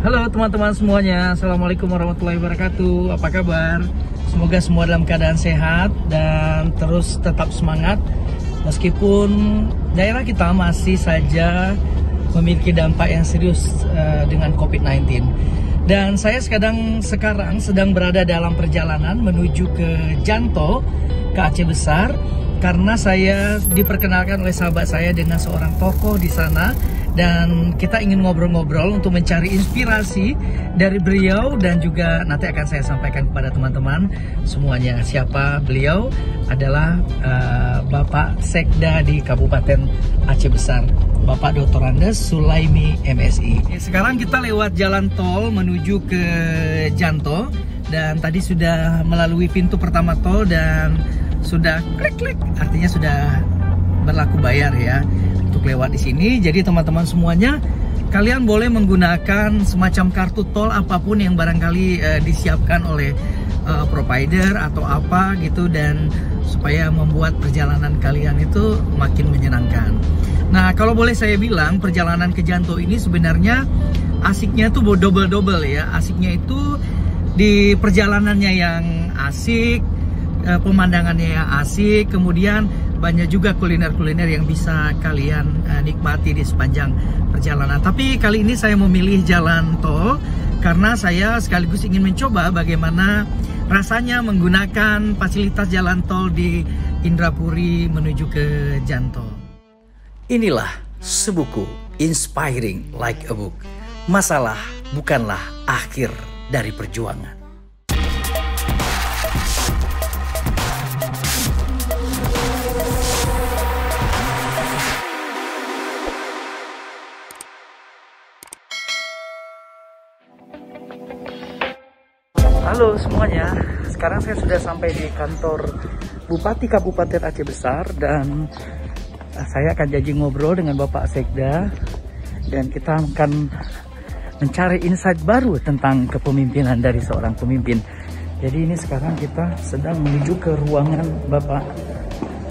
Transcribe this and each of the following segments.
Halo teman-teman semuanya, Assalamualaikum warahmatullahi wabarakatuh. Apa kabar? Semoga semua dalam keadaan sehat dan terus tetap semangat meskipun daerah kita masih saja memiliki dampak yang serius dengan COVID-19. Dan saya sekarang sedang berada dalam perjalanan menuju ke Janto, ke Aceh Besar, karena saya diperkenalkan oleh sahabat saya dengan seorang tokoh di sana. Dan kita ingin ngobrol-ngobrol untuk mencari inspirasi dari beliau, dan juga nanti akan saya sampaikan kepada teman-teman semuanya siapa beliau. Adalah Bapak Sekda di Kabupaten Aceh Besar, Bapak Dr. Andes Sulaimi MSI. Sekarang kita lewat jalan tol menuju ke Janto, dan tadi sudah melalui pintu pertama tol dan sudah klik-klik, artinya sudah berlaku bayar ya untuk lewat di sini. Jadi teman-teman semuanya, kalian boleh menggunakan semacam kartu tol apapun yang barangkali disiapkan oleh provider atau apa gitu, dan supaya membuat perjalanan kalian itu makin menyenangkan. Nah, kalau boleh saya bilang, perjalanan ke Janto ini sebenarnya asiknya tuh double-double ya. Asiknya itu di perjalanannya yang asik, pemandangannya yang asik, kemudian banyak juga kuliner-kuliner yang bisa kalian nikmati di sepanjang perjalanan. Tapi kali ini saya memilih jalan tol karena saya sekaligus ingin mencoba bagaimana rasanya menggunakan fasilitas jalan tol di Indrapuri menuju ke Janto. Inilah sebuku Inspiring Like a Book. Masalah bukanlah akhir dari perjuangan. Halo semuanya, sekarang saya sudah sampai di kantor Bupati Kabupaten Aceh Besar, dan saya akan janji ngobrol dengan Bapak Sekda, dan kita akan mencari insight baru tentang kepemimpinan dari seorang pemimpin. Jadi ini sekarang kita sedang menuju ke ruangan Bapak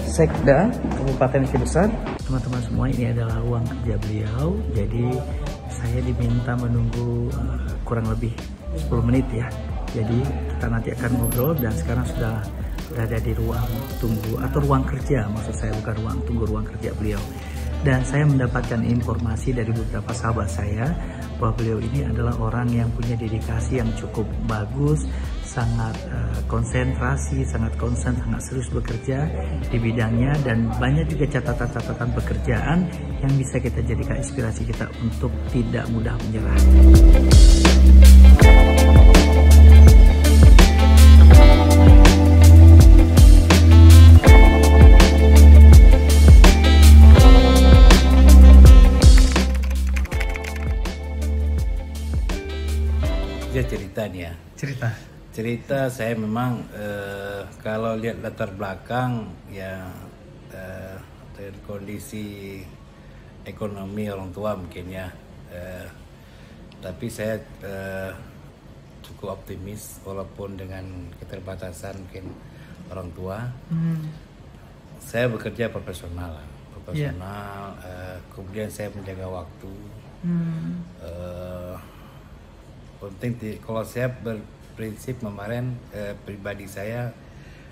Sekda Kabupaten Aceh Besar. Teman-teman semua, ini adalah ruang kerja beliau. Jadi saya diminta menunggu kurang lebih 10 menit ya. Jadi kita nanti akan ngobrol, dan sekarang sudah berada di ruang tunggu atau ruang kerja, maksud saya, bukan ruang tunggu, ruang kerja beliau. Dan saya mendapatkan informasi dari beberapa sahabat saya bahwa beliau ini adalah orang yang punya dedikasi yang cukup bagus, sangat konsentrasi, sangat konsen, sangat serius bekerja di bidangnya, dan banyak juga catatan-catatan pekerjaan yang bisa kita jadikan inspirasi kita untuk tidak mudah menyerah. Ceritanya, cerita saya memang kalau lihat latar belakang ya, dari kondisi ekonomi orang tua mungkin ya, tapi saya cukup optimis walaupun dengan keterbatasan mungkin orang tua. Saya bekerja profesional, kemudian saya menjaga waktu. Penting kalau saya berprinsip kemarin, pribadi saya,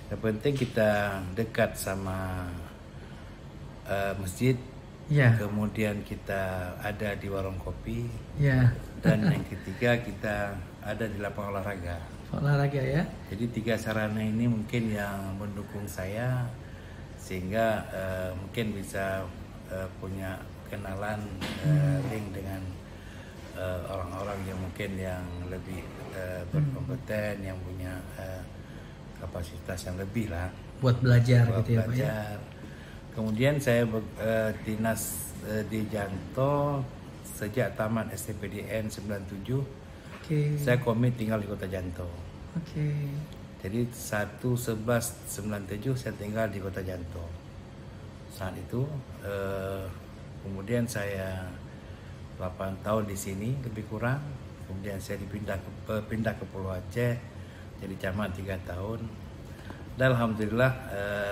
yang penting kita dekat sama masjid, kemudian kita ada di warung kopi, dan yang ketiga kita ada di lapangan olahraga ya. Jadi 3 sarana ini mungkin yang mendukung saya, sehingga mungkin bisa punya kenalan, link dengan orang-orang yang mungkin yang lebih berkompeten, yang punya kapasitas yang lebih lah buat belajar gitu ya Pak ya. Kemudian saya dinas di Janto sejak tamat STPDN 97. Saya komit tinggal di Kota Janto. Jadi 1/11/97 saya tinggal di Kota Janto saat itu. Kemudian saya 8 tahun di sini lebih kurang. Kemudian saya pindah ke Pulau Aceh, jadi camat 3 tahun. Dan alhamdulillah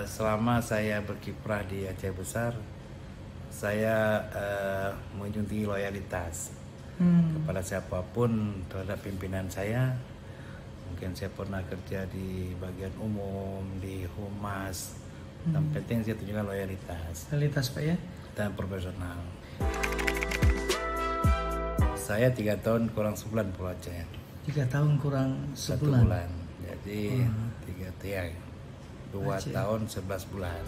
selama saya berkiprah di Aceh Besar, saya menjunjung tinggi loyalitas. kepada siapapun terhadap pimpinan saya. Mungkin saya pernah kerja di bagian umum, di humas. Yang penting saya tunjukkan loyalitas. Loyalitas Pak ya. Dan profesional. Saya 3 tahun kurang sebulan Pulau Aceh. 3 tahun kurang 1 sebulan. bulan. Jadi 2 tahun 11 bulan.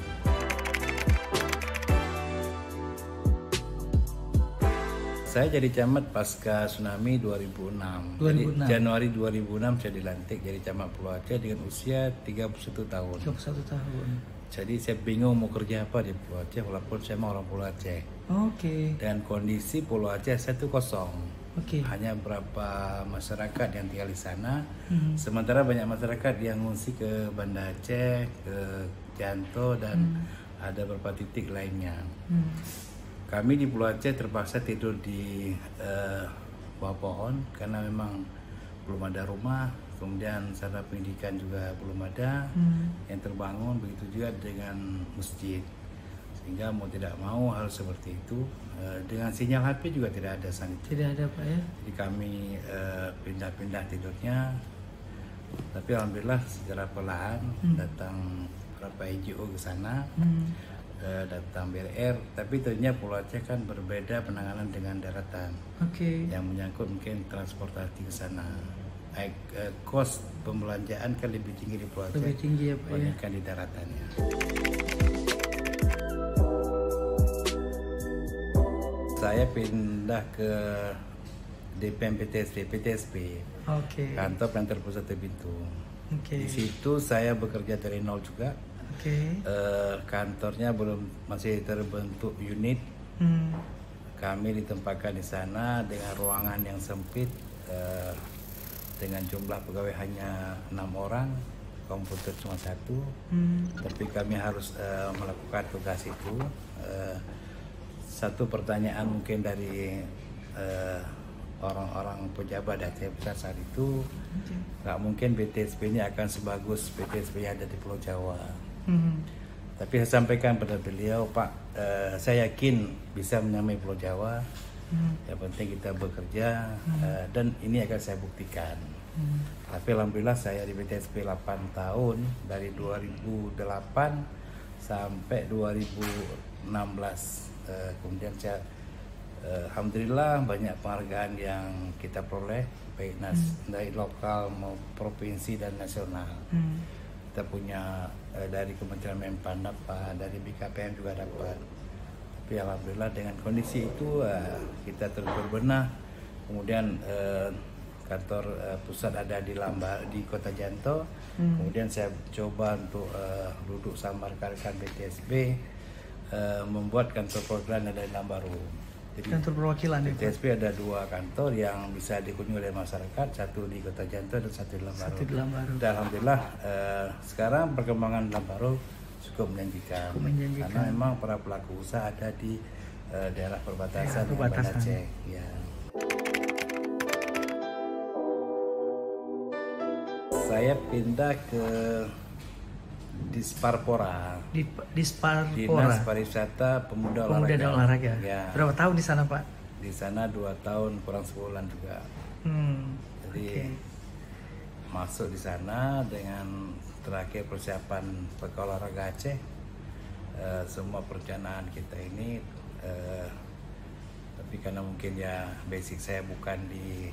Saya jadi camat pasca tsunami 2006. Jadi Januari 2006 saya dilantik jadi camat Pulau Aceh dengan usia 31 tahun. 31 tahun. Jadi saya bingung mau kerja apa di Pulau Aceh walaupun saya mau orang Pulau Aceh. Oke. Dan kondisi Pulau Aceh saya itu kosong. Oke. Hanya beberapa masyarakat yang tinggal di sana. Sementara banyak masyarakat yang ngungsi ke Banda Aceh, ke Janto dan ada beberapa titik lainnya. Kami di Pulau Aceh terpaksa tidur di bawah pohon karena memang belum ada rumah, kemudian sarana pendidikan juga belum ada yang terbangun, begitu juga dengan masjid. Sehingga mau tidak mau hal seperti itu, dengan sinyal HP juga tidak ada saat itu. Tidak ada Pak ya. Jadi kami pindah-pindah tidurnya, tapi alhamdulillah secara perlahan datang beberapa NGO ke sana. Datang BRR, tapi tentunya Pulau Aceh kan berbeda penanganan dengan daratan. Yang menyangkut mungkin transportasi ke sana. Kos pembelanjaan kan lebih tinggi di Pulau Aceh. Lebih tinggi ya Pak ya. Dibandingkan di daratannya. Saya pindah ke DPM PTSP. Kantor Penanganan Pusat Tebintu. Di situ saya bekerja dari nol juga. Kantornya masih terbentuk unit. Kami ditempatkan di sana dengan ruangan yang sempit, dengan jumlah pegawai hanya 6 orang, komputer cuma 1. Tapi kami harus melakukan tugas itu. Satu pertanyaan mungkin dari orang-orang pejabat Aceh Besar saat itu, nggak mungkin PTSP ini akan sebagus PTSP yang ada di Pulau Jawa. Tapi saya sampaikan pada beliau, Pak, saya yakin bisa menyamai Pulau Jawa. Yang penting kita bekerja, dan ini akan saya buktikan. Tapi alhamdulillah saya di PTSP 8 tahun, dari 2008 sampai 2016. Kemudian saya alhamdulillah banyak penghargaan yang kita peroleh, baik dari lokal maupun provinsi dan nasional. Kita punya dari Kementerian Menpan dapat, dari BKPM juga dapat. Tapi alhamdulillah dengan kondisi itu kita terus berbenah. Kemudian kantor pusat ada di Kota Janto. Kemudian saya coba untuk duduk sama rekan-rekan PTSP, membuat kantor perwakilan ada di Lambaru. Jadi kantor perwakilan PTSP ada 2 kantor yang bisa dikunjungi oleh masyarakat, satu di Kota Janto dan satu di Lambaru. Dan alhamdulillah sekarang perkembangan Lambaru cukup menjanjikan. Karena memang para pelaku usaha ada di daerah perbatasan dengan Banda Aceh. Ya. Saya pindah ke Disparpora. Disparpora. Dinas Pariwisata Pemuda dan Olahraga. Ya. Berapa tahun di sana Pak? Di sana 2 tahun kurang sebulan juga. Jadi masuk di sana dengan terakhir persiapan Pekan Olahraga Aceh. Semua perencanaan kita ini, tapi karena mungkin ya basic saya bukan di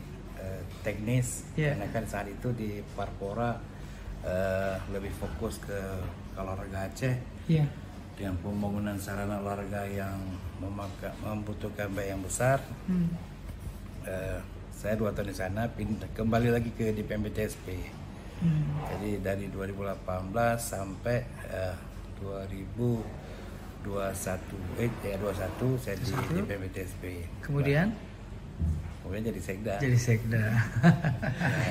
teknis, karena kan saat itu di Parpora lebih fokus ke olahraga Aceh, dengan pembangunan sarana olahraga yang membutuhkan biaya yang besar. Saya 2 tahun di sana, kembali lagi ke DPM PTSP. Jadi dari 2018 sampai 2021 saya di DPM PTSP. Kemudian jadi sekda.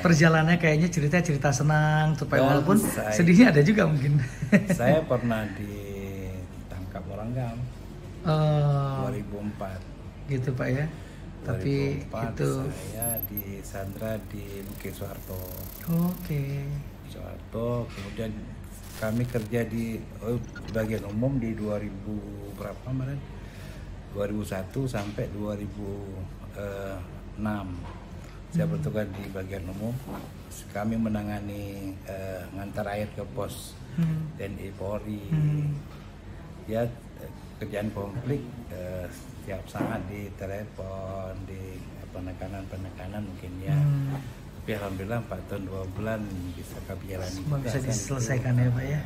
Perjalanannya kayaknya cerita senang, supaya walaupun sedihnya ada juga mungkin. Saya pernah ditangkap orang GAM 2004. Gitu Pak ya. Tapi itu saya disandra di Bukit Soeharto. Soeharto, kemudian kami kerja di bagian umum di 2001 sampai 2016 Saya bertugas di bagian umum. Kami menangani ngantar air ke pos TNI Polri. Ya, kerjaan konflik setiap saat di telepon, di penekanan mungkin ya. Tapi alhamdulillah 4 tahun 2 bulan bisa kami jalani. Bisa diselesaikan ya Pak ya.